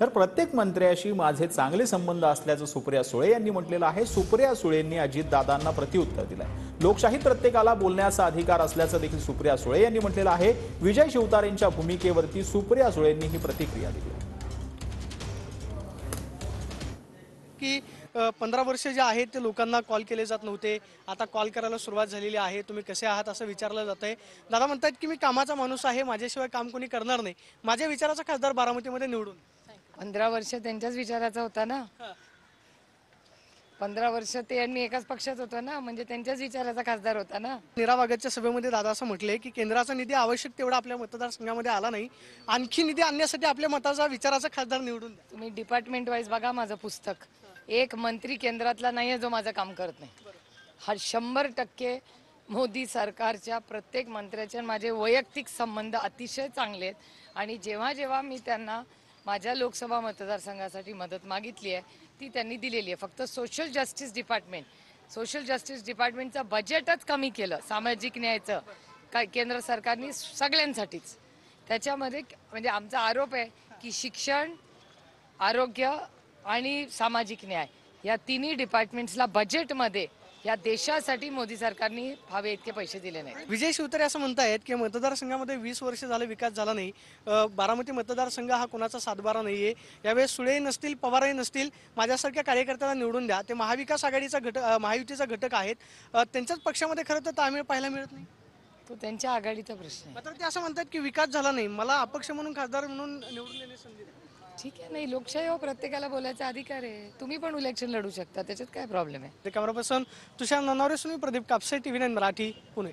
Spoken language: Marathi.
तर प्रत्येक मंत्र्याशी माझे चांगले संबंध असल्याचं सुप्रिया सुळे यांनी म्हटलेलं आहे। सुप्रिया सुळेंनी अजितदादांना प्रत्युत्तर दिलंय। लोकशाहीत प्रत्येकाला बोलण्याचा अधिकार असल्याचं देखील सुप्रिया सुळे यांनी म्हटलेलं आहे। विजय शिवतारेंच्या भूमिकेवरती सुप्रिया सुळेंनी ही प्रतिक्रिया दिली की 15 वर्ष जे आहेत ते लोकांना कॉल केले जात नव्हते, आता कॉल करायला सुरुवात झालेली आहे। तुम्ही कसे आहात असं विचारलं जातंय। दादा म्हणतात की मी कामाचा माणूस आहे, माझ्याशिवाय काम कोणी करणार नाही, माझ्या विचाराचा खासदार बारामतीमध्ये निवडून। 15 वर्ष त्यांच्याच विचाराचा होता ना। 15 वर्ष ते आणि एकाच पक्षात होतो ना, म्हणजे त्यांच्याच विचाराचा खासदार होता ना। नीरा वाघच्या सभेमध्ये दादा असं म्हटले की केंद्राचा निधी आवश्यक तेवढा आपल्या मतदारसंघामध्ये आला नाही, आणखी निधी आणण्यासाठी आपल्या मताचा विचाराचा खासदार निवडून द्या। तुम्ही डिपार्टमेंट वाईज बघा माझं पुस्तक, एक मंत्री केंद्रातला नाही आहे जो माझं काम करत नाही। हा 100% मोदी सरकारच्या प्रत्येक मंत्र्याचे माझे वैयक्तिक संबंध अतिशय चांगले आहेत आणि जेव्हा जेव्हा मी त्यांना माझ्या लोकसभा मतदारसंघासाठी मदत मागितली आहे ती त्यांनी दिलेली आहे। फक्त सोशल जस्टिस डिपार्टमेंटचं बजेटच कमी केलं सामाजिक न्यायाचं काय केंद्र सरकारने सगळ्यांसाठीच। त्याच्यामध्ये म्हणजे आमचा आरोप आहे की शिक्षण, आरोग्य आणि सामाजिक न्याय या तिन्ही डिपार्टमेंट्सला बजेटमध्ये या देशासाठी मोदी सरकारने हवे इतके पैसे दिले नाहीत। विजय शिवतारे असं म्हणतायत की मतदारसंघामध्ये 20 वर्ष झाले विकास झाला नाही, बारामती मतदारसंघ हा कोणाचा सातबारा नाहीये, यावेळेस सुळे नसतील, पवारही नसतील, माझ्यासारख्या कार्यकर्त्याला निवडून द्या। ते महाविकास आघाडीचा महायुतीचा घटक आहेत, त्यांच्याच पक्षामध्ये खरं तर ताळमेळ पाहायला मिळत नाही। तो त्यांच्या आघाडीचा प्रश्न आहे। मात्र ते असं म्हणतात की विकास झाला नाही, मला अपक्ष म्हणून खासदार म्हणून निवडून देण्याची संधी द्या। ठीक आहे, नाही लोकशाही प्रत्येकाला बोलायचा अधिकार आहे, तुम्ही पण इलेक्शन लढू शकता, त्याच्यात काय प्रॉब्लेम आहे। कॅमेरा पर्सन तुषार ननावरे, प्रदीप कापसे, TV9 मराठी, पुणे।